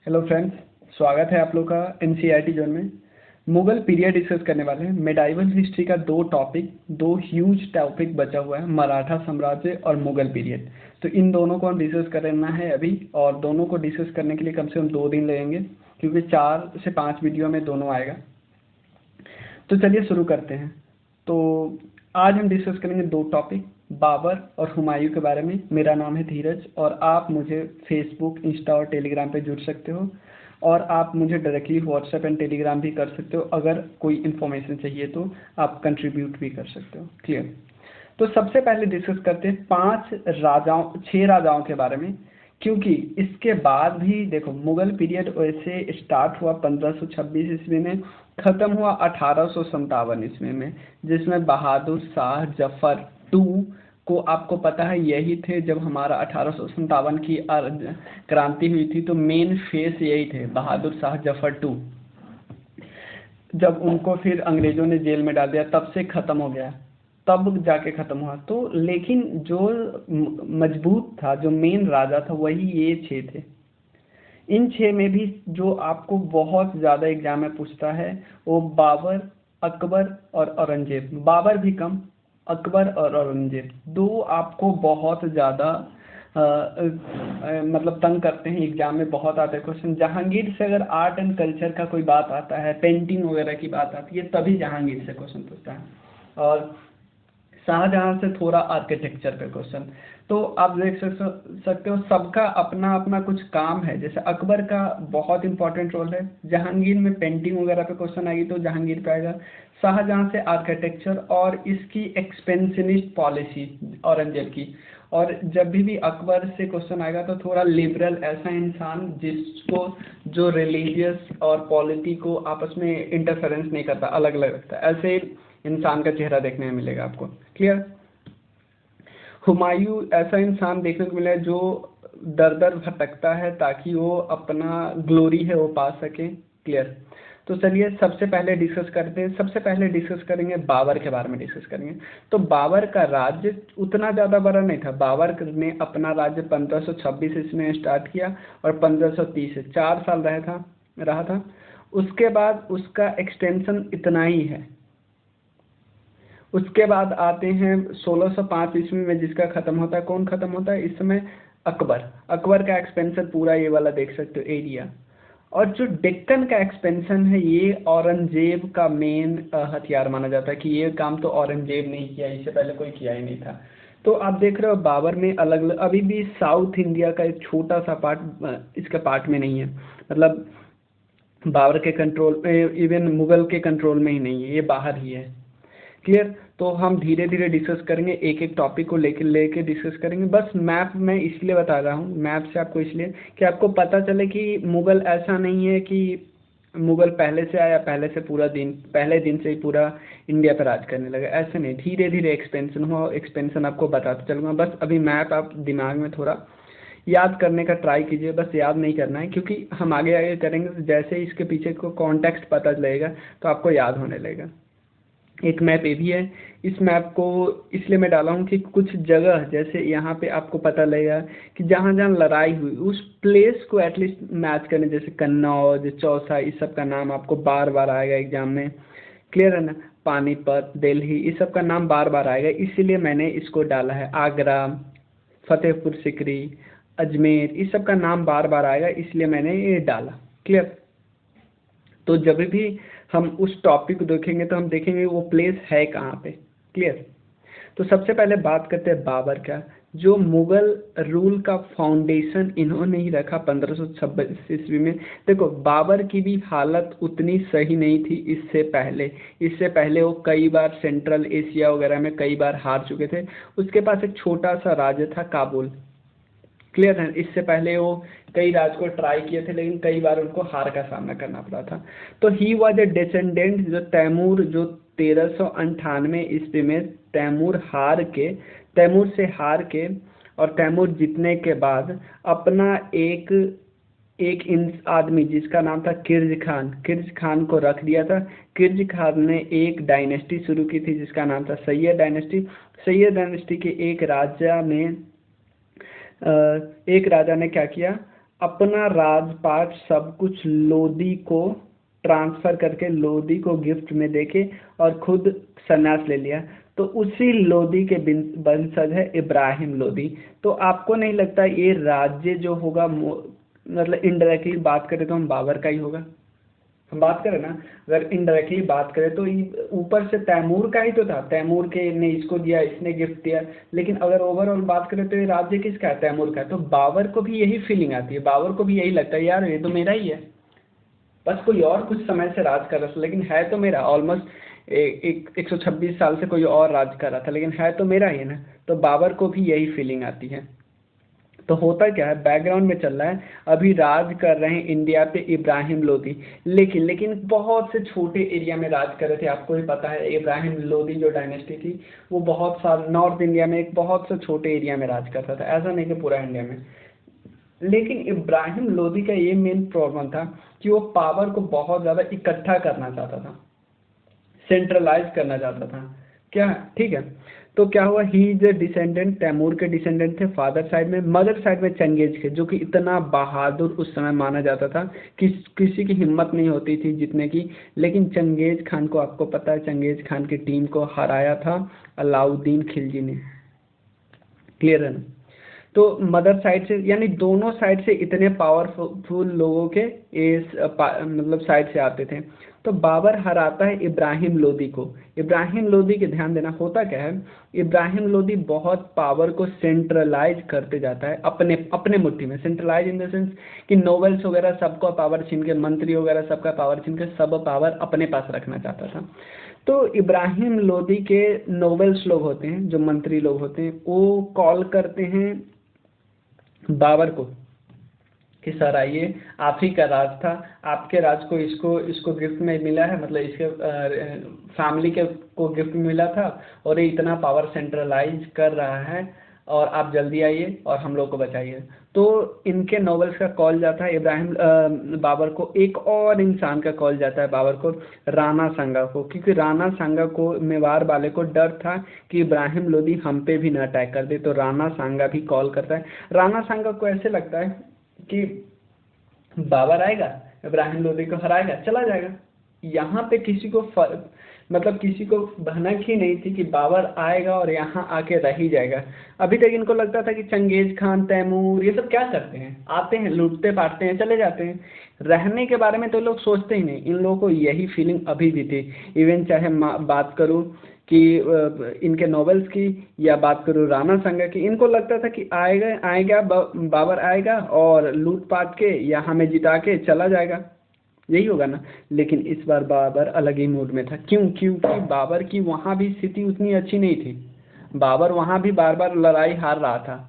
Hello friends, स्वागत है आप लोग का एनसीईआरटी जोन में। मुगल पीरियड डिस्कस करने वाले हैं। मेडाइवल हिस्ट्री का दो ह्यूज टॉपिक बचा हुआ है, मराठा साम्राज्य और मुगल पीरियड। तो इन दोनों को हम डिस्कस करना है अभी, और दोनों को डिस्कस करने के लिए कम से कम 2 दिन लगेंगे, क्योंकि 4 से 5 वीडियो में दोनों आएगा। तो चलिए शुरू करते हैं। तो आज हम डिस्कस करेंगे 2 टॉपिक, बाबर और हुमायूं के बारे में। मेरा नाम है धीरज और आप मुझे फेसबुक, इंस्टा और टेलीग्राम पे जुड़ सकते हो, और आप मुझे डायरेक्टली व्हाट्सएप एंड टेलीग्राम भी कर सकते हो। अगर कोई इन्फॉर्मेशन चाहिए तो आप कंट्रीब्यूट भी कर सकते हो। क्लियर? तो सबसे पहले डिस्कस करते हैं 6 राजाओं के बारे में, क्योंकि इसके बाद भी देखो मुगल पीरियड वैसे स्टार्ट हुआ 1526 ईस्वी में, खत्म हुआ 1857 ईस्वी में, जिसमें बहादुर शाह जफर टू को, आपको पता है यही थे जब हमारा 1857 की क्रांति हुई थी। तो मेन फेस यही थे, बहादुर शाह जफर टू। जब उनको फिर अंग्रेजों ने जेल में डाल दिया, तब से खत्म हो गया, तब जाके खत्म हुआ। तो लेकिन जो मजबूत था, जो मेन राजा था, वही ये 6 थे। इन 6 में भी जो आपको बहुत ज्यादा एग्जाम में पूछता है वो बाबर, अकबर और औरंगजेब। बाबर भी कम, अकबर और औरंगजेब दो आपको बहुत ज्यादा मतलब तंग करते हैं। एग्जाम में बहुत आते हैं क्वेश्चन। जहांगीर से अगर आर्ट एंड कल्चर का कोई बात आता है, पेंटिंग वगैरह की बात आती है, तभी जहांगीर से क्वेश्चन पूछता है, और शाहजहां से थोड़ा आर्किटेक्चर पे क्वेश्चन। तो आप देख सकते हो सबका अपना अपना कुछ काम है। जैसे अकबर का बहुत इंपॉर्टेंट रोल है, जहांगीर में पेंटिंग वगैरह पे क्वेश्चन आएगी तो जहांगीर पे आएगा, शाहजहां से आर्किटेक्चर और इसकी एक्सपेंशनिस्ट पॉलिसी औरंगजेब की। और जब भी अकबर से क्वेश्चन आएगा तो थोड़ा लिबरल, ऐसा इंसान जिसको जो रिलीजियस और पॉलिटी को आपस में इंटरफेरेंस नहीं करता, अलग अलग रखता है, ऐसे इंसान का चेहरा देखने में मिलेगा आपको। क्लियर? हुमायूं ऐसा इंसान देखने को मिला है जो दर दर भटकता है ताकि वो अपना ग्लोरी है वो पा सके। क्लियर? तो चलिए सबसे पहले डिस्कस करते हैं। सबसे पहले डिस्कस करेंगे बाबर के बारे में डिस्कस करेंगे। तो बाबर का राज्य उतना ज़्यादा बड़ा नहीं था। बाबर ने अपना राज्य 1526 ईस्वी में स्टार्ट किया और 1530 से 4 साल रहा था। उसके बाद उसका एक्सटेंशन इतना ही है। उसके बाद आते हैं 1605 ईस्वी में, जिसका खत्म होता है। कौन खत्म होता है इस समय? अकबर। अकबर का एक्सपेंशन पूरा ये वाला देख सकते हो एरिया। और जो डेक्कन का एक्सपेंशन है, ये औरंगजेब का मेन हथियार माना जाता है, कि ये काम तो औरंगजेब ने ही किया, इससे पहले कोई किया ही नहीं था। तो आप देख रहे हो बाबर में अलग अलग, अभी भी साउथ इंडिया का एक छोटा सा पार्ट इसका पार्ट में नहीं है, मतलब बाबर के कंट्रोल में, इवन मुगल के कंट्रोल में ही नहीं है, ये बाहर ही है। क्लियर? तो हम धीरे धीरे डिस्कस करेंगे, एक एक टॉपिक को लेके डिस्कस करेंगे। बस मैप मैं इसलिए बता रहा हूँ, मैप से आपको इसलिए कि आपको पता चले कि मुगल ऐसा नहीं है कि मुगल पहले से आया, पहले दिन से ही पूरा इंडिया पर राज करने लगा, ऐसे नहीं। धीरे धीरे एक्सपेंशन हुआ, एक्सपेंशन आपको बताता चलूँगा। बस अभी मैप आप दिमाग में थोड़ा याद करने का ट्राई कीजिए, बस याद नहीं करना है, क्योंकि हम आगे आगे करेंगे तो जैसे इसके पीछे को कॉन्टेक्स्ट पता चलेगा तो आपको याद होने लगेगा। एक मैप ये भी है। इस मैप को इसलिए मैं डाला हूँ कि कुछ जगह, जैसे यहाँ पे आपको पता लगेगा कि जहाँ जहाँ लड़ाई हुई उस प्लेस को एटलीस्ट मैच करें। जैसे कन्नौज, चौसा, इस सब का नाम आपको बार बार आएगा एग्जाम में। क्लियर है ना? पानीपत, दिल्ली, इस सब का नाम बार बार आएगा, इसीलिए मैंने इसको डाला है। आगरा, फतेहपुर सिकरी, अजमेर, इस सब का नाम बार बार आएगा, इसलिए मैंने ये डाला। क्लियर? तो जब भी हम उस टॉपिक को देखेंगे तो हम देखेंगे वो प्लेस है कहाँ पे। क्लियर? तो सबसे पहले बात करते हैं बाबर का। जो मुगल रूल का फाउंडेशन इन्होंने ही रखा 1526 ईस्वी में। देखो बाबर की भी हालत उतनी सही नहीं थी इससे पहले वो कई बार सेंट्रल एशिया वगैरह में कई बार हार चुके थे। उसके पास एक छोटा सा राज्य था, काबुल। क्लियर है? इससे पहले वो कई राज को ट्राई किए थे, लेकिन कई बार उनको हार का सामना करना पड़ा था। तो ही वॉज ए डिसेंडेंट, जो तैमूर, जो 1398 ईस्वी में तैमूर से हार के और तैमूर जीतने के बाद अपना एक आदमी जिसका नाम था किर्ज खान को रख दिया था। किर्ज खान ने एक डायनेस्टी शुरू की थी जिसका नाम था सैयद डायनेस्टी। सैयद डायनेस्टी के एक राजा ने क्या किया, अपना राजपाट सब कुछ लोदी को ट्रांसफर करके लोदी को गिफ्ट में देके और खुद संन्यास ले लिया। तो उसी लोदी के वंशज है इब्राहिम लोदी। तो आपको नहीं लगता ये राज्य जो होगा मतलब इनडायरेक्टली बात करें तो हम बाबर का ही होगा? हम बात करें ना, अगर इनडायरेक्टली बात करें तो ऊपर से तैमूर का ही तो था, तैमूर के ने इसको दिया, इसने गिफ्ट दिया। लेकिन अगर ओवरऑल बात करें तो ये राज्य किसका है? तैमूर का है। तो बाबर को भी यही फीलिंग आती है, बाबर को भी यही लगता है यार ये तो मेरा ही है, बस कोई और कुछ समय से राज कर रहा था लेकिन है तो मेरा। ऑलमोस्ट 126 साल से कोई और राज कर रहा था लेकिन है तो मेरा ही ना। तो बाबर को भी यही फीलिंग आती है। तो होता क्या है, बैकग्राउंड में चल रहा है, अभी राज कर रहे हैं इंडिया पे इब्राहिम लोदी, लेकिन बहुत से छोटे एरिया में राज कर रहे थे। आपको भी पता है इब्राहिम लोदी जो डायनेस्टी थी वो बहुत साल नॉर्थ इंडिया में एक बहुत से छोटे एरिया में राज करता था, ऐसा नहीं कि पूरा इंडिया में। लेकिन इब्राहिम लोदी का ये मेन प्रॉब्लम था कि वो पावर को बहुत ज़्यादा इकट्ठा करना चाहता था, सेंट्रलाइज करना चाहता था। क्या ठीक है? तो क्या हुआ, he is a descendant, Timur के डिसेंडेंट थे फादर साइड में। मदर साइड में चंगेज के, जो कि इतना बहादुर उस समय माना जाता था कि किसी की हिम्मत नहीं होती थी जीतने की। लेकिन चंगेज खान को, आपको पता है चंगेज खान की टीम को हराया था अलाउद्दीन खिलजी ने। क्लियर है ना? तो मदर साइड से, यानी दोनों साइड से इतने पावरफुल लोगों के मतलब साइड से आते थे। तो बाबर हराता है इब्राहिम लोदी को। इब्राहिम लोदी के ध्यान देना, होता क्या है, इब्राहिम लोदी बहुत पावर को सेंट्रलाइज करते जाता है अपने अपने मुट्ठी में। सेंट्रलाइज इन द सेंस कि नोवेल्स वगैरह सबका पावर छीन के, मंत्री वगैरह सबका पावर छीन के सब पावर अपने पास रखना चाहता था। तो इब्राहिम लोदी के नोवेल्स लोग होते हैं, जो मंत्री लोग होते हैं, वो कॉल करते हैं बाबर को कि सर आइए, आप ही का राज था, आपके राज को इसको इसको गिफ्ट में मिला है, मतलब इसके फैमिली के को गिफ्ट में मिला था और ये इतना पावर सेंट्रलाइज कर रहा है और आप जल्दी आइए और हम लोग को बचाइए। तो इनके नॉवेल्स का कॉल जाता है इब्राहिम बाबर को। एक और इंसान का कॉल जाता है बाबर को, राणा सांगा को, क्योंकि राणा सांगा को, मेवाड़ वाले को डर था कि इब्राहिम लोदी हम पे भी न अटैक कर दे। तो राणा सांगा भी कॉल करता है। राणा सांगा को ऐसे लगता है कि बाबर आएगा, इब्राहिम लोदी को हराएगा, चला जाएगा। यहाँ पे किसी को मतलब किसी को भनक ही नहीं थी कि बाबर आएगा और यहाँ आके रह ही जाएगा। अभी तक इनको लगता था कि चंगेज खान, तैमूर ये सब क्या करते हैं, आते हैं, लूटते पाटते हैं, चले जाते हैं। रहने के बारे में तो लोग सोचते ही नहीं। इन लोगों को यही फीलिंग अभी भी थी। इवन चाहे बात करूँ कि इनके नॉवेल्स की या बात करूँ राणा सांगा की, इनको लगता था कि आएगा बाबर आएगा और लूट पाट के या हमें जिता के चला जाएगा, यही होगा ना। लेकिन इस बार बाबर अलग ही मूड में था। क्यों? क्योंकि बाबर की वहाँ भी स्थिति उतनी अच्छी नहीं थी। बाबर वहाँ भी बार बार लड़ाई हार रहा था।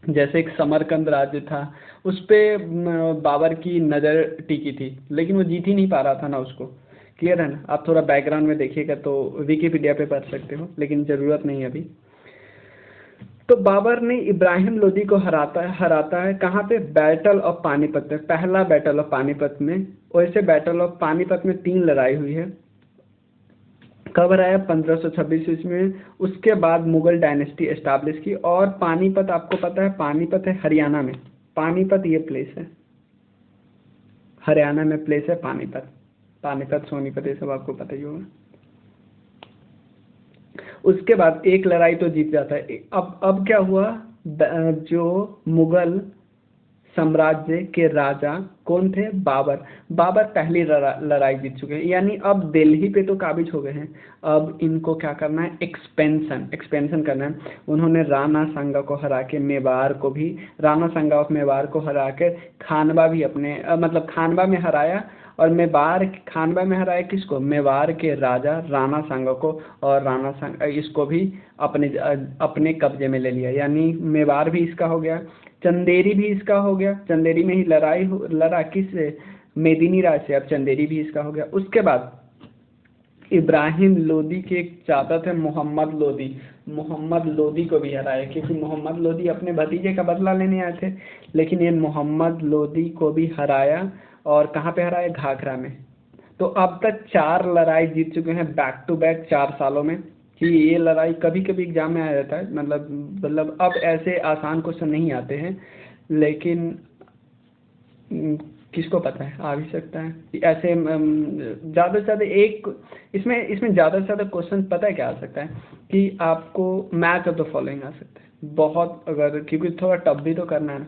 जैसे एक समरकंद राज्य था, उस पर बाबर की नज़र टिकी थी लेकिन वो जीत ही नहीं पा रहा था ना उसको। क्लियर है ना? आप थोड़ा बैकग्राउंड में देखिएगा तो विकीपीडिया पे पढ़ सकते हो, लेकिन ज़रूरत नहीं है अभी। तो बाबर ने इब्राहिम लोदी को हराता है कहाँ पे? बैटल ऑफ पानीपत में, पहला बैटल ऑफ पानीपत में। वैसे बैटल ऑफ पानीपत में 3 लड़ाई हुई है। कब हराया? 1526 ईस्वी में। उसके बाद मुगल डायनेस्टी एस्टाब्लिश की। और पानीपत, आपको पता है पानीपत है हरियाणा में, पानीपत ये प्लेस है, हरियाणा में प्लेस है पानीपत। पानीपत, सोनीपत ये सब आपको पता ही होगा। उसके बाद एक लड़ाई तो जीत जाता है। अब क्या हुआ, जो मुगल साम्राज्य के राजा कौन थे? बाबर। बाबर पहली लड़ाई जीत चुके हैं, यानी अब दिल्ली पे तो काबिज हो गए हैं। अब इनको क्या करना है? एक्सपेंशन करना है। उन्होंने राणा सांगा को हरा के मेवाड़ को भी, राणा सांगा ऑफ मेवाड़ को हरा के खानवा भी अपने मतलब खानवा में हराया। और खानवा में हराया किसको? मेवाड़ के राजा राणा सांगा को। और राणा सांगा इसको भी अपने कब्जे में ले लिया, यानी मेवाड़ भी इसका हो गया, चंदेरी भी इसका हो गया। चंदेरी में ही लड़ा किस? मेदिनी राज से। अब चंदेरी भी इसका हो गया। उसके बाद इब्राहिम लोदी के एक चाचा थे मोहम्मद लोदी, मोहम्मद लोदी को भी हराया, क्योंकि मोहम्मद लोदी अपने भतीजे का बदला लेने आए थे। लेकिन ये मोहम्मद लोदी को भी हराया। और कहाँ पे हराया? घाघरा में। तो अब तक 4 लड़ाई जीत चुके हैं बैक टू बैक 4 सालों में। कि ये लड़ाई कभी कभी एग्जाम में आ जाता है, मतलब अब ऐसे आसान क्वेश्चन नहीं आते हैं, लेकिन किसको पता है, आ भी सकता है ऐसे। ज़्यादा से ज़्यादा एक इसमें इसमें ज़्यादा से ज़्यादा क्वेश्चन पता है क्या आ सकता है कि आपको मैच ऑफ द फॉलोइंग आ सकता है बहुत, अगर क्योंकि थोड़ा टफ भी तो करना है ना।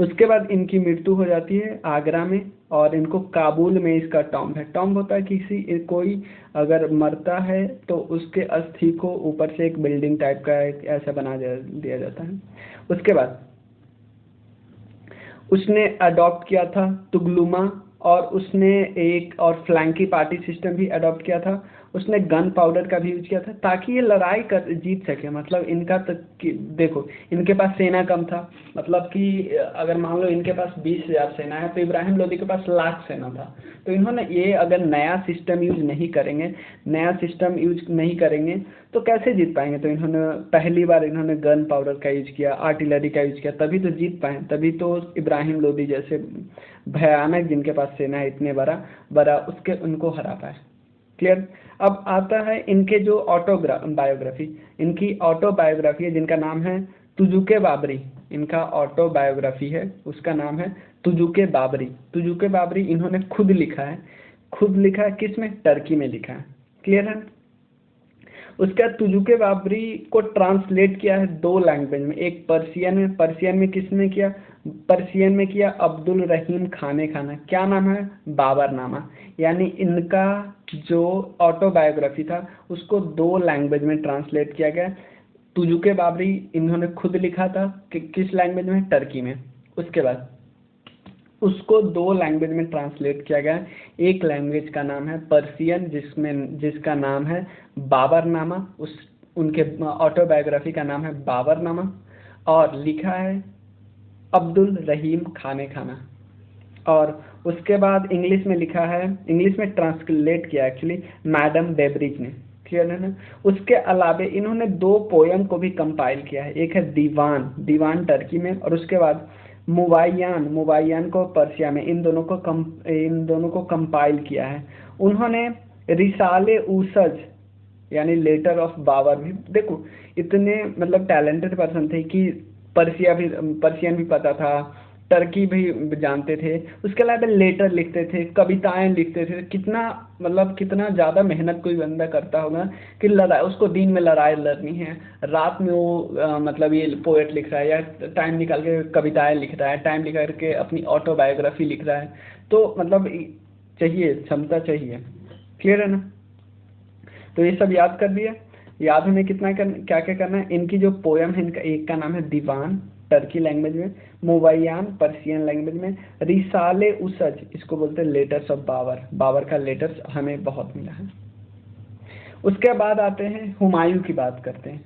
उसके बाद इनकी मृत्यु हो जाती है आगरा में, और इनको काबुल में इसका टॉम्ब है। टॉम्ब होता है किसी कोई अगर मरता है तो उसके अस्थि को ऊपर से एक बिल्डिंग टाइप का एक ऐसा बना दिया जाता है। उसके बाद उसने अडॉप्ट किया था तुगलुमा, और उसने एक और फ्लैंकी पार्टी सिस्टम भी अडॉप्ट किया था। उसने गन पाउडर का भी यूज किया था ताकि ये लड़ाई कर जीत सके। मतलब इनका देखो, इनके पास सेना कम था, मतलब कि अगर मान लो इनके पास 20,000 सेना है तो इब्राहिम लोदी के पास लाख सेना था। तो इन्होंने ये अगर नया सिस्टम यूज नहीं करेंगे तो कैसे जीत पाएंगे। तो इन्होंने पहली बार इन्होंने गन पाउडर का यूज किया, आर्टिलरी का यूज किया, तभी तो जीत पाए। तभी तो इब्राहिम लोदी जैसे भयानक जिनके पास सेना है इतने बड़ा उसके उनको हरा पाए। क्लियर। अब आता है इनके जो इनकी ऑटोबायोग्राफी है जिनका नाम है तुजुके बाबरी। इनका ऑटोबायोग्राफी है, उसका नाम है तुजुके बाबरी। इन्होंने खुद लिखा है किस में, टर्की में लिखा है। क्लियर है। उसके बाद तुजुके बाबरी को ट्रांसलेट किया है 2 लैंग्वेज में, एक पर्शियन में किसने किया, पर्शियन में किया अब्दुल रहीम खाने खाना। क्या नाम है, बाबरनामा। यानी इनका जो ऑटोबायोग्राफी था उसको 2 लैंग्वेज में ट्रांसलेट किया गया। तुजुके बाबरी इन्होंने खुद लिखा था किस लैंग्वेज में, टर्की में। उसके बाद उसको 2 लैंग्वेज में ट्रांसलेट किया गया। एक लैंग्वेज का नाम है पर्शियन जिसका नाम है बाबरनामा, उनके ऑटोबायोग्राफी का नाम है बाबरनामा, और लिखा है अब्दुल रहीम खाने खाना। और उसके बाद इंग्लिश में लिखा है, इंग्लिश में ट्रांसलेट किया एक्चुअली मैडम बेबरिज ने। क्लियर है ना। उसके अलावा इन्होंने 2 पोयम को भी कंपाइल किया है, एक है दीवान टर्की में, और उसके बाद मुबाय्यान को पर्शिया में। इन दोनों को कंपाइल किया है उन्होंने। रिसाले ऊसज यानी लेटर ऑफ बाबर भी, देखो इतने मतलब टैलेंटेड पर्सन थे कि पर्शियन भी पता था, टर्की भी जानते थे। उसके अलावा लेटर लिखते थे, कविताएं लिखते थे। कितना ज़्यादा मेहनत कोई बंदा करता होगा कि लड़ाई, उसको दिन में लड़ाई लड़नी है, रात में वो मतलब ये पोएट लिख रहा है, या टाइम निकाल के कविताएं लिख रहा है, टाइम निकाल के अपनी ऑटोबायोग्राफी लिख रहा है। तो मतलब चाहिए, क्षमता चाहिए। क्लियर है ना। तो ये सब याद कर दिया। याद हमें क्या क्या करना है। इनकी जो पोयम है, इनका एक का नाम है दीवान टर्की लैंग्वेज में, मुबाय्यान पर्शियन लैंग्वेज में, रिसाले उसज इसको बोलते हैं लेटर्स ऑफ बाबर का लेटर्स हमें बहुत मिला है। उसके बाद आते हैं हुमायूं की बात करते हैं।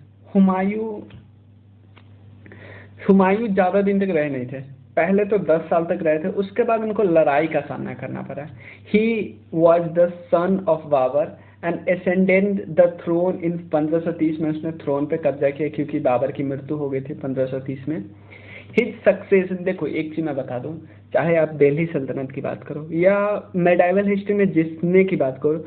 हुमायूं ज़्यादा दिन तक रहे नहीं थे, पहले तो 10 साल तक रहे थे। उसके बाद उनको लड़ाई का सामना करना पड़ा। He was the son of Babur and ascended the throne in 1530 में। उसने थ्रोन पे कब्जा किया क्योंकि बाबर की मृत्यु हो गई थी 1530 में। हिज सक्सेशन, देखो एक चीज मैं बता दूं, चाहे आप दिल्ली सल्तनत की बात करो या मेडाइवल हिस्ट्री में जिसने की बात करो,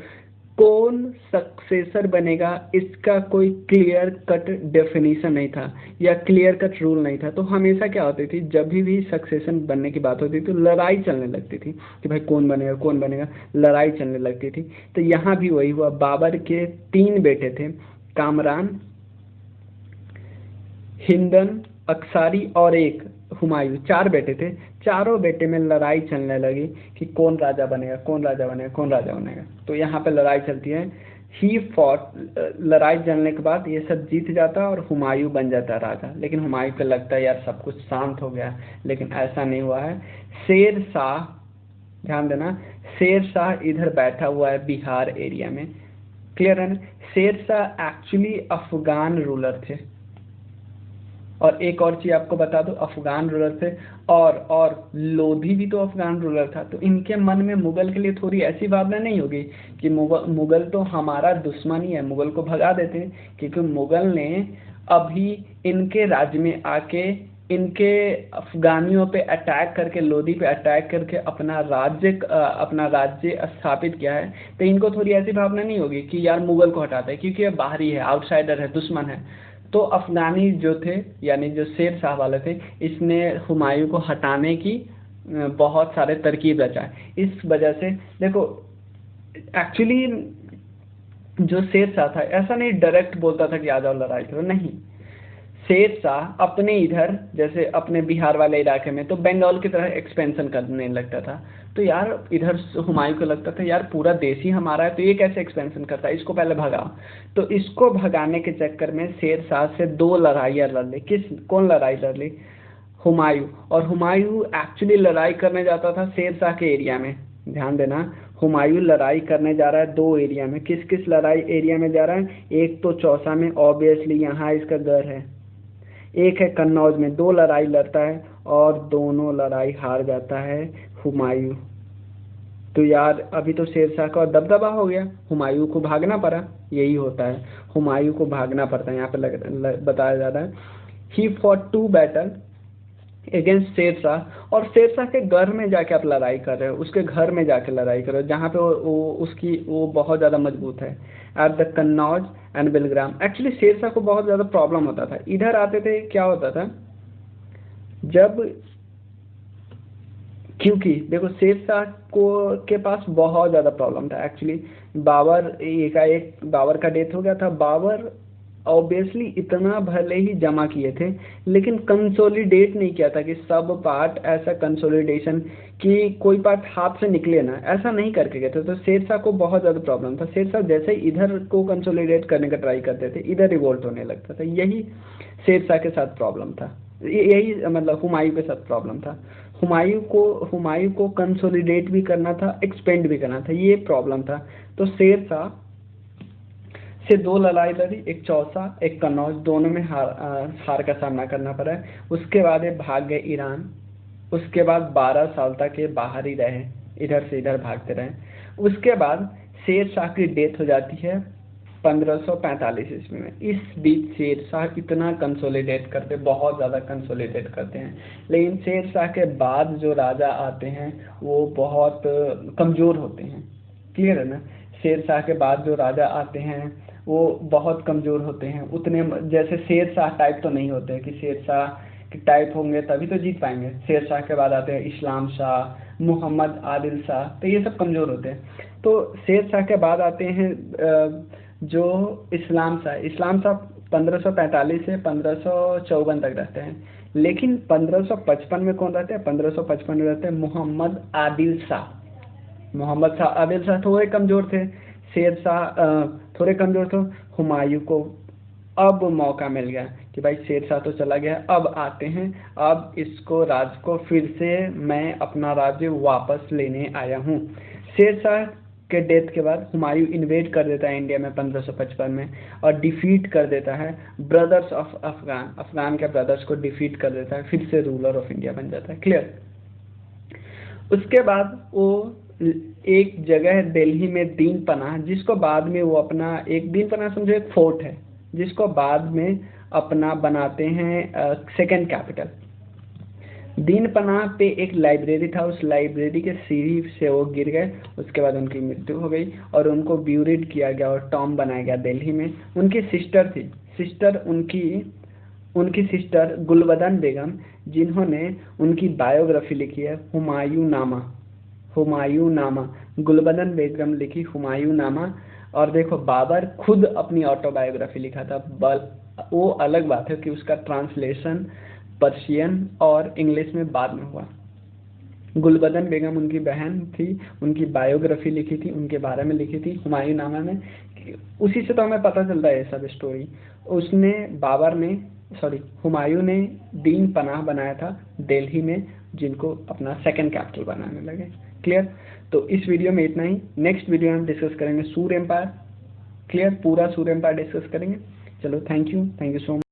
कौन सक्सेसर बनेगा इसका कोई क्लियर कट डेफिनेशन नहीं था या क्लियर कट रूल नहीं था। तो हमेशा क्या होती थी, जब भी सक्सेशन बनने की बात होती थी तो लड़ाई चलने लगती थी कि भाई कौन बनेगा, लड़ाई चलने लगती थी। तो यहाँ भी वही हुआ। बाबर के 3 बेटे थे, कामरान, हिंदन, अक्सारी और एक हुमायूं। 4 बेटे थे। चारों बेटे में लड़ाई चलने लगी कि कौन राजा बनेगा। तो यहाँ पे लड़ाई चलती है। ही फॉट, लड़ाई चलने के बाद ये सब जीत जाता और हुमायूं बन जाता राजा। लेकिन हुमायूं को लगता है यार सब कुछ शांत हो गया, लेकिन ऐसा नहीं हुआ है। शेर शाह, ध्यान देना, शेर शाह इधर बैठा हुआ है बिहार एरिया में। क्लियर है ना। शेर शाह एक्चुअली अफगान रूलर थे। और एक और चीज आपको बता दो, अफगान रूलर थे और लोधी भी तो अफगान रूलर था। तो इनके मन में मुगल के लिए थोड़ी ऐसी भावना नहीं होगी कि मुगल तो हमारा दुश्मन ही है, मुगल को भगा देते हैं। क्योंकि मुगल ने अभी इनके राज्य में आके इनके अफगानियों पे अटैक करके, लोधी पे अटैक करके अपना राज्य स्थापित किया है। तो इनको थोड़ी ऐसी भावना नहीं होगी कि यार मुगल को हटाते हैं, क्योंकि ये बाहरी है, आउटसाइडर है, दुश्मन है। तो अफगानी जो थे यानी जो शेर शाह वाले थे, इसने हुमायूं को हटाने की बहुत सारे तरकीब रचा है। इस वजह से देखो एक्चुअली जो शेर शाह था ऐसा नहीं डायरेक्ट बोलता था कि आ जाओ लड़ाई करो, नहीं। शेर शाह अपने इधर जैसे अपने बिहार वाले इलाके में तो बंगाल की तरह एक्सपेंशन करने लगता था। तो यार इधर हुमायूं को लगता था यार पूरा देश ही हमारा है, तो ये कैसे एक्सपेंशन करता है, इसको पहले भगाओ। तो इसको भगाने के चक्कर में शेर शाह से 2 लड़ाइयाँ लड़ ली। कौन लड़ाई लड़ ली? हुमायूं। और हुमायूं एक्चुअली लड़ाई करने जाता था शेर शाह के एरिया में। ध्यान देना, हुमायूं लड़ाई करने जा रहा है 2 एरिया में। किस किस लड़ाई एरिया में जा रहा है? एक तो चौसा में, ऑब्वियसली यहाँ इसका घर है। एक है कन्नौज में। 2 लड़ाई लड़ता है और दोनों लड़ाई हार जाता है हुमायूं। तो यार अभी तो शेर शाह का दबदबा हो गया, हुमायूं को भागना पड़ा। यही होता है, हुमायूं को भागना पड़ता है। यहाँ पे बताया जा रहा है he fought 2 battle against Sher Shah. और शेर शाह के घर में जाके आप लड़ाई कर रहे हो, उसके घर में जाके लड़ाई कर रहे हो जहाँ पे वो बहुत ज़्यादा मजबूत है। At the Kannauj and Bilgram. Actually Sher Shah को बहुत ज़्यादा प्रॉब्लम होता था। इधर आते थे, क्या होता था जब, क्योंकि देखो शेर शाह को के पास बहुत ज़्यादा प्रॉब्लम था एक्चुअली। बाबर एकाएक बाबर का डेथ हो गया था। बाबर ऑब्वियसली इतना भले ही जमा किए थे लेकिन कंसोलिडेट नहीं किया था कि सब पार्ट ऐसा कंसोलिडेशन कि कोई पार्ट हाथ से निकले ना, ऐसा नहीं करके गए थे। तो शेर शाह को बहुत ज़्यादा प्रॉब्लम था। शेर शाह जैसे ही इधर को कंसोलिडेट करने का ट्राई करते थे इधर रिवोल्ट होने लगता था। यही शेर शाह के साथ प्रॉब्लम था, यही मतलब हुमायूं के साथ प्रॉब्लम था। हुमायूं को कंसोलिडेट भी करना था, एक्सपेंड भी करना था, ये प्रॉब्लम था। तो शेर शाह से 2 लड़ाई लड़ी, एक चौसा एक कन्नौज, दोनों में हार का सामना करना पड़ा है। उसके बाद ये भाग गए ईरान। उसके बाद 12 साल तक ये बाहर ही रहे, इधर से इधर भागते रहे। उसके बाद शेर शाह की डेथ हो जाती है 1545 ईस्वी में। इस बीच शेर शाह इतना कंसोलिडेट करते, बहुत ज़्यादा कंसोलिडेट करते हैं। लेकिन शेर शाह के बाद जो राजा आते हैं वो बहुत कमज़ोर होते हैं। क्लियर है ना? शेर शाह के बाद जो राजा आते हैं वो बहुत कमज़ोर होते हैं, उतने जैसे शेर शाह टाइप तो नहीं होते कि शेर शाह के टाइप होंगे तभी तो जीत पाएंगे। शेर शाह के बाद आते हैं इस्लाम शाह, मोहम्मद आदिल शाह, तो ये सब कमज़ोर होते हैं। तो शेर शाह के बाद आते हैं जो इस्लाम शाह 1545 से 1554 तक रहते हैं। लेकिन 1555 में कौन रहते हैं? 1555 में रहते हैं मोहम्मद आदिल शाह। मोहम्मद शाह आदिल शाह थोड़े कमज़ोर थे, शेर शाह थोड़े कमज़ोर थे। हुमायूं को अब मौका मिल गया कि भाई शेर शाह तो चला गया, अब आते हैं, अब इसको राज को फिर से मैं अपना राज्य वापस लेने आया हूँ। शेर शाह के डेथ के बाद हुमायूं इन्वेड कर देता है इंडिया में 1555 में और डिफीट कर देता है ब्रदर्स ऑफ अफगान के ब्रदर्स को डिफीट कर देता है, फिर से रूलर ऑफ इंडिया बन जाता है। क्लियर? उसके बाद वो एक जगह है दिल्ली में दीन पनाह, जिसको बाद में वो अपना एक दीन पनाह समझो एक फोर्ट है, जिसको बाद में अपना बनाते हैं सेकंड कैपिटल। दीन पनाह पे एक लाइब्रेरी था, उस लाइब्रेरी के सीढ़ी से वो गिर गए, उसके बाद उनकी मृत्यु हो गई और उनको ब्यूरिड किया गया और टॉम बनाया गया दिल्ली में। उनकी सिस्टर थी, उनकी सिस्टर गुलबदन बेगम, जिन्होंने उनकी बायोग्राफी लिखी है हुमायूं नामा। गुलबदन बेगम लिखी हुमायूं नामा। और देखो बाबर खुद अपनी ऑटोबायोग्राफी लिखा था, वो अलग बात है कि उसका ट्रांसलेशन पर्शियन और इंग्लिश में बाद में हुआ। गुलबदन बेगम उनकी बहन थी, उनकी बायोग्राफी लिखी थी, उनके बारे में लिखी थी हुमायूं नामा में। उसी से तो हमें पता चलता है ये सब स्टोरी। हुमायूं ने दीन पनाह बनाया था दिल्ली में, जिनको अपना सेकंड कैपिटल बनाने लगे। क्लियर? तो इस वीडियो में इतना ही। नेक्स्ट वीडियो में हम डिस्कस करेंगे सूर्य एम्पायर। क्लियर? पूरा सूर्य एम्पायर डिस्कस करेंगे। चलो, थैंक यू सो मच।